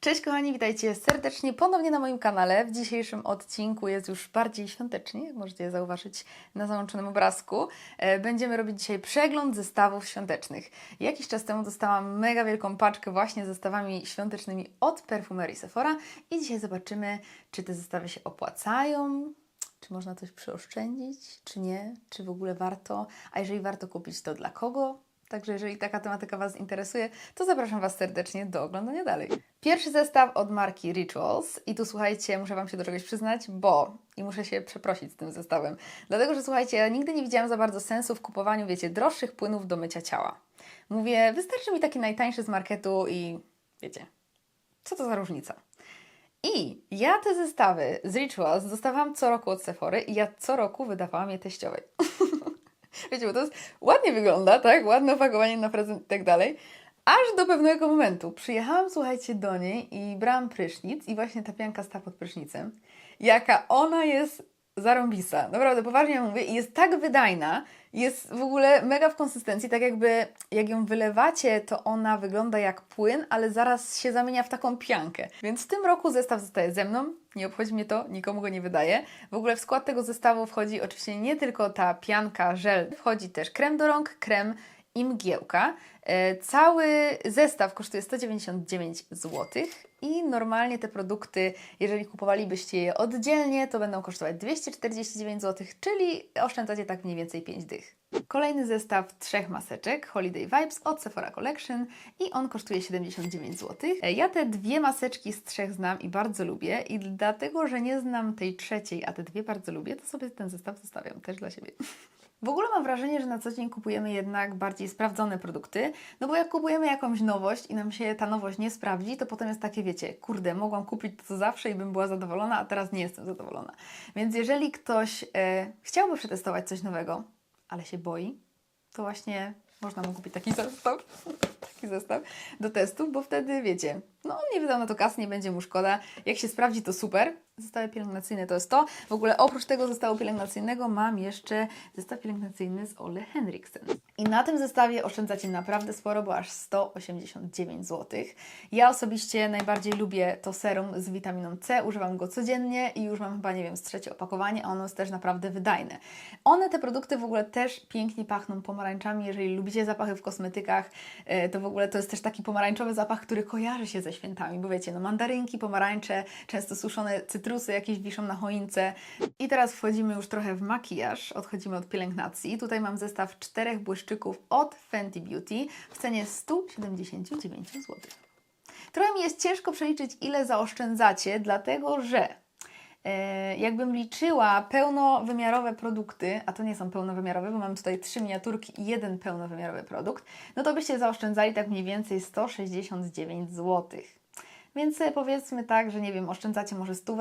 Cześć kochani, witajcie serdecznie ponownie na moim kanale. W dzisiejszym odcinku jest już bardziej świątecznie, jak możecie zauważyć na załączonym obrazku. Będziemy robić dzisiaj przegląd zestawów świątecznych. Jakiś czas temu dostałam mega wielką paczkę właśnie z zestawami świątecznymi od Perfumerii Sephora i dzisiaj zobaczymy, czy te zestawy się opłacają, czy można coś przyoszczędzić, czy nie, czy w ogóle warto, a jeżeli warto kupić, to dla kogo? Także jeżeli taka tematyka Was interesuje, to zapraszam Was serdecznie do oglądania dalej. Pierwszy zestaw od marki Rituals i tu słuchajcie, muszę Wam się do czegoś przyznać, i muszę się przeprosić z tym zestawem. Dlatego, że słuchajcie, ja nigdy nie widziałam za bardzo sensu w kupowaniu, wiecie, droższych płynów do mycia ciała. Mówię, wystarczy mi taki najtańszy z marketu i wiecie, co to za różnica? I ja te zestawy z Rituals dostawałam co roku od Sephory i ja co roku wydawałam je teściowej. Wiecie, bo to jest, ładnie wygląda, tak? Ładne opakowanie na prezent i tak dalej. Aż do pewnego momentu przyjechałam, słuchajcie, do niej i brałam prysznic i właśnie ta pianka stała pod prysznicem. Jaka ona jest zarąbista. Naprawdę, poważnie mówię. I jest tak wydajna, jest w ogóle mega w konsystencji, tak jakby jak ją wylewacie, to ona wygląda jak płyn, ale zaraz się zamienia w taką piankę. Więc w tym roku zestaw zostaje ze mną. Nie obchodzi mnie to, nikomu go nie wydaję. W ogóle w skład tego zestawu wchodzi oczywiście nie tylko ta pianka, żel, wchodzi też krem do rąk, krem i mgiełka. Cały zestaw kosztuje 199 zł i normalnie te produkty, jeżeli kupowalibyście je oddzielnie, to będą kosztować 249 zł, czyli oszczędzacie tak mniej więcej 5 dych. Kolejny zestaw 3 maseczek Holiday Vibes od Sephora Collection i on kosztuje 79 zł. Ja te dwie maseczki z 3 znam i bardzo lubię i dlatego, że nie znam tej trzeciej, a te dwie bardzo lubię, to sobie ten zestaw zostawiam też dla siebie. W ogóle mam wrażenie, że na co dzień kupujemy jednak bardziej sprawdzone produkty, no bo jak kupujemy jakąś nowość i nam się ta nowość nie sprawdzi, to potem jest takie, wiecie, kurde, mogłam kupić to zawsze i bym była zadowolona, a teraz nie jestem zadowolona. Więc jeżeli ktoś chciałby przetestować coś nowego, ale się boi, to właśnie można mu kupić taki zestaw do testów, bo wtedy, wiecie, no on nie wydał na to kasy, nie będzie mu szkoda. Jak się sprawdzi, to super. Zestawy pielęgnacyjne to jest to. W ogóle oprócz tego zestawu pielęgnacyjnego mam jeszcze zestaw pielęgnacyjny z Ole Henriksen. I na tym zestawie oszczędzacie naprawdę sporo, bo aż 189 zł. Ja osobiście najbardziej lubię to serum z witaminą C. Używam go codziennie i już mam chyba, nie wiem, z trzecie opakowanie, a ono jest też naprawdę wydajne. Te produkty w ogóle też pięknie pachną pomarańczami. Jeżeli lubicie zapachy w kosmetykach, to w ogóle to jest też taki pomarańczowy zapach, który kojarzy się ze świętami, bo wiecie, no mandarynki, pomarańcze, często suszone cytrusy jakieś wiszą na choince. I teraz wchodzimy już trochę w makijaż, odchodzimy od pielęgnacji. Tutaj mam zestaw 4 błyszczyków od Fenty Beauty w cenie 179 zł. Trochę mi jest ciężko przeliczyć, ile zaoszczędzacie, dlatego że jakbym liczyła pełnowymiarowe produkty, a to nie są pełnowymiarowe, bo mam tutaj 3 miniaturki i jeden pełnowymiarowy produkt, no to byście zaoszczędzali tak mniej więcej 169 zł. Więc powiedzmy tak, że nie wiem, oszczędzacie może 100,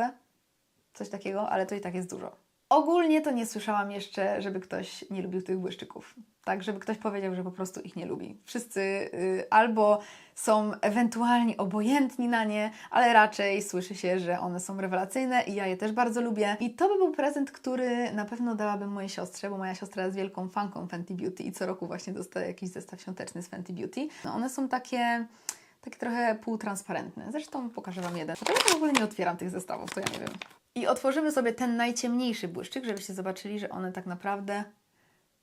coś takiego, ale to i tak jest dużo. Ogólnie to nie słyszałam jeszcze, żeby ktoś nie lubił tych błyszczyków. Tak, żeby ktoś powiedział, że po prostu ich nie lubi. Wszyscy albo są ewentualnie obojętni na nie, ale raczej słyszy się, że one są rewelacyjne i ja je też bardzo lubię. I to by był prezent, który na pewno dałabym mojej siostrze, bo moja siostra jest wielką fanką Fenty Beauty i co roku właśnie dostaje jakiś zestaw świąteczny z Fenty Beauty. No one są takie trochę półtransparentne. Zresztą pokażę Wam jeden. Ja w ogóle nie otwieram tych zestawów, to ja nie wiem. I otworzymy sobie ten najciemniejszy błyszczyk, żebyście zobaczyli, że one tak naprawdę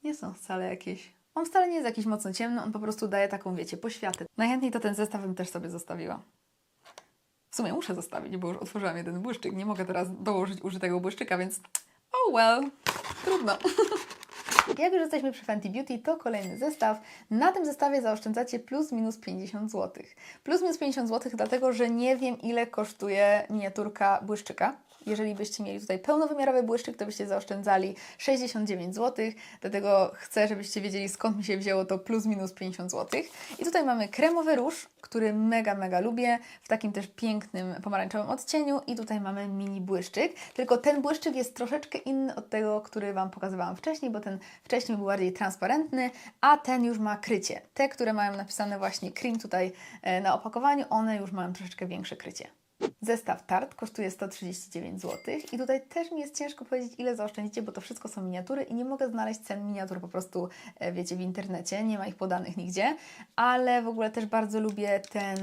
nie są wcale jakieś... On wcale nie jest jakiś mocno ciemny, on po prostu daje taką, wiecie, poświatę. Najchętniej to ten zestaw bym też sobie zostawiła. W sumie muszę zostawić, bo już otworzyłam jeden błyszczyk. Nie mogę teraz dołożyć użytego błyszczyka, więc oh well, trudno. Jak już jesteśmy przy Fenty Beauty, to kolejny zestaw. Na tym zestawie zaoszczędzacie plus minus 50 zł. Plus minus 50 zł, dlatego że nie wiem, ile kosztuje miniaturka błyszczyka. Jeżeli byście mieli tutaj pełnowymiarowy błyszczyk, to byście zaoszczędzali 69 zł. Dlatego chcę, żebyście wiedzieli, skąd mi się wzięło to plus minus 50 zł. I tutaj mamy kremowy róż, który mega lubię, w takim też pięknym pomarańczowym odcieniu. I tutaj mamy mini błyszczyk. Tylko ten błyszczyk jest troszeczkę inny od tego, który Wam pokazywałam wcześniej, bo ten wcześniej był bardziej transparentny, a ten już ma krycie. Te, które mają napisane właśnie cream tutaj na opakowaniu, one już mają troszeczkę większe krycie. Zestaw Tarte kosztuje 139 zł i tutaj też mi jest ciężko powiedzieć, ile zaoszczędzicie, bo to wszystko są miniatury i nie mogę znaleźć cen miniatur po prostu, wiecie, w internecie, nie ma ich podanych nigdzie, ale w ogóle też bardzo lubię ten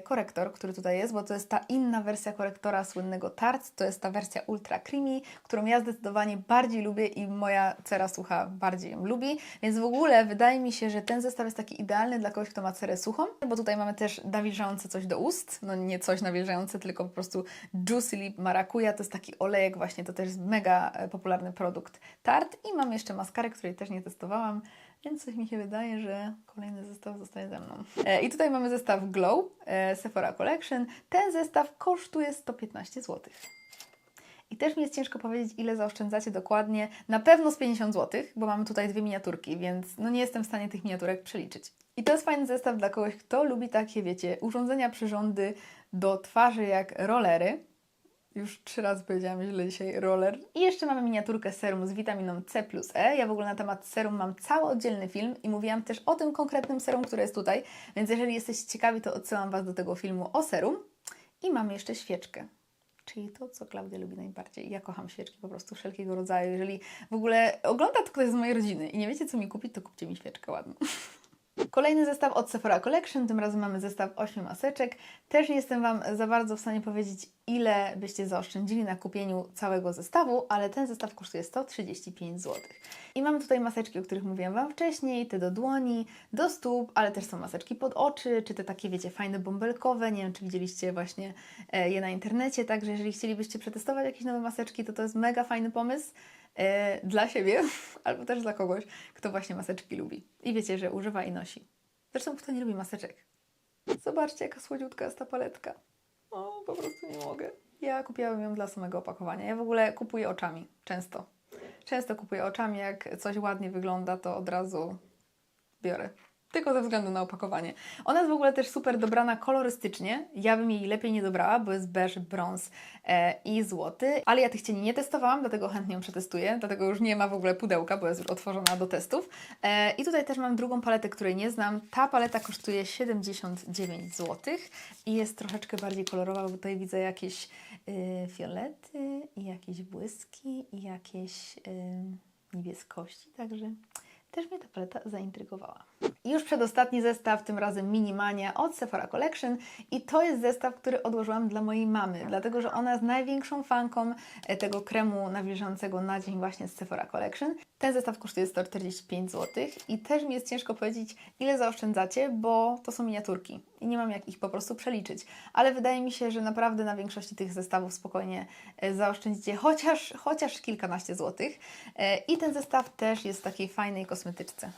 korektor, który tutaj jest, bo to jest ta inna wersja korektora słynnego Tarte, to jest ta wersja Ultra Creamy, którą ja zdecydowanie bardziej lubię i moja cera sucha bardziej ją lubi, więc w ogóle wydaje mi się, że ten zestaw jest taki idealny dla kogoś, kto ma cerę suchą, bo tutaj mamy też nawilżające coś do ust, no nie coś nawilżające, tylko po prostu Juicy Lip Maracuja, to jest taki olejek właśnie, to też jest mega popularny produkt Tarte i mam jeszcze maskarę, której też nie testowałam, więc coś mi się wydaje, że kolejny zestaw zostaje ze mną. I tutaj mamy zestaw Glow Sephora Collection. Ten zestaw kosztuje 115 zł. I też mi jest ciężko powiedzieć, ile zaoszczędzacie dokładnie. Na pewno z 50 zł, bo mamy tutaj dwie miniaturki, więc no nie jestem w stanie tych miniaturek przeliczyć. I to jest fajny zestaw dla kogoś, kto lubi takie, wiecie, urządzenia, przyrządy do twarzy jak rollery. Już 3 razy powiedziałam źle dzisiaj, roller. I jeszcze mamy miniaturkę serum z witaminą C plus E. Ja w ogóle na temat serum mam cały oddzielny film i mówiłam też o tym konkretnym serum, które jest tutaj. Więc jeżeli jesteście ciekawi, to odsyłam Was do tego filmu o serum. I mamy jeszcze świeczkę. Czyli to, co Klaudia lubi najbardziej. Ja kocham świeczki po prostu wszelkiego rodzaju. Jeżeli w ogóle ogląda to ktoś z mojej rodziny i nie wiecie, co mi kupić, to kupcie mi świeczkę ładną. Kolejny zestaw od Sephora Collection, tym razem mamy zestaw 8 maseczek. Też nie jestem Wam za bardzo w stanie powiedzieć, ile byście zaoszczędzili na kupieniu całego zestawu, ale ten zestaw kosztuje 135 zł. I mamy tutaj maseczki, o których mówiłam Wam wcześniej, te do dłoni, do stóp, ale też są maseczki pod oczy, czy te takie, wiecie, fajne bąbelkowe. Nie wiem, czy widzieliście właśnie je na internecie, także jeżeli chcielibyście przetestować jakieś nowe maseczki, to jest mega fajny pomysł. Dla siebie, albo też dla kogoś, kto właśnie maseczki lubi. I wiecie, że używa i nosi. Zresztą kto nie lubi maseczek? Zobaczcie, jaka słodziutka jest ta paletka. O, po prostu nie mogę. Ja kupiłam ją dla samego opakowania. Ja w ogóle kupuję oczami. Często. Często kupuję oczami. Jak coś ładnie wygląda, to od razu biorę. Tylko ze względu na opakowanie. Ona jest w ogóle też super dobrana kolorystycznie. Ja bym jej lepiej nie dobrała, bo jest beż, brąz i złoty. Ale ja tych cieni nie testowałam, dlatego chętnie ją przetestuję. Dlatego już nie ma w ogóle pudełka, bo jest już otworzona do testów. I tutaj też mam drugą paletę, której nie znam. Ta paleta kosztuje 79 zł i jest troszeczkę bardziej kolorowa, bo tutaj widzę jakieś fiolety i jakieś błyski i jakieś niebieskości, także też mnie ta paleta zaintrygowała. I już przedostatni zestaw, tym razem Minimania od Sephora Collection i to jest zestaw, który odłożyłam dla mojej mamy, dlatego że ona jest największą fanką tego kremu nawilżającego na dzień właśnie z Sephora Collection. Ten zestaw kosztuje 145 zł i też mi jest ciężko powiedzieć, ile zaoszczędzacie, bo to są miniaturki i nie mam jak ich po prostu przeliczyć. Ale wydaje mi się, że naprawdę na większości tych zestawów spokojnie zaoszczędzicie chociaż kilkanaście złotych. I ten zestaw też jest w takiej fajnej kosmetyczce.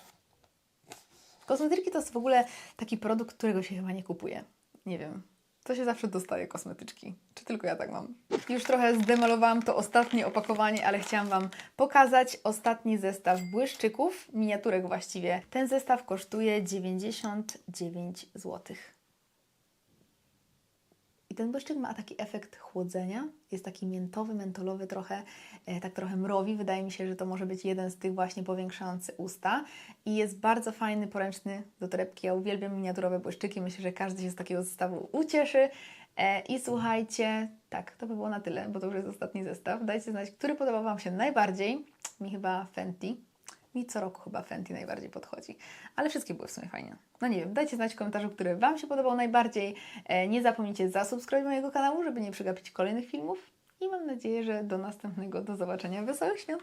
Kosmetyczki to jest w ogóle taki produkt, którego się chyba nie kupuje. Nie wiem. To się zawsze dostaje kosmetyczki. Czy tylko ja tak mam? Już trochę zdemalowałam to ostatnie opakowanie, ale chciałam Wam pokazać ostatni zestaw błyszczyków, miniaturek właściwie. Ten zestaw kosztuje 99 zł. I ten błyszczyk ma taki efekt chłodzenia. Jest taki miętowy, mentolowy trochę, tak trochę mrowi. Wydaje mi się, że to może być jeden z tych właśnie powiększający usta. I jest bardzo fajny, poręczny do torebki. Ja uwielbiam miniaturowe błyszczyki. Myślę, że każdy się z takiego zestawu ucieszy. I słuchajcie, tak, to by było na tyle, bo to już jest ostatni zestaw. Dajcie znać, który podobał Wam się najbardziej. Mi chyba Fenty. Mi co roku chyba Fenty najbardziej podchodzi. Ale wszystkie były w sumie fajne. No nie wiem, dajcie znać w komentarzu, który Wam się podobał najbardziej. Nie zapomnijcie zasubskrybować mojego kanału, żeby nie przegapić kolejnych filmów. I mam nadzieję, że do następnego, do zobaczenia. Wesołych świąt!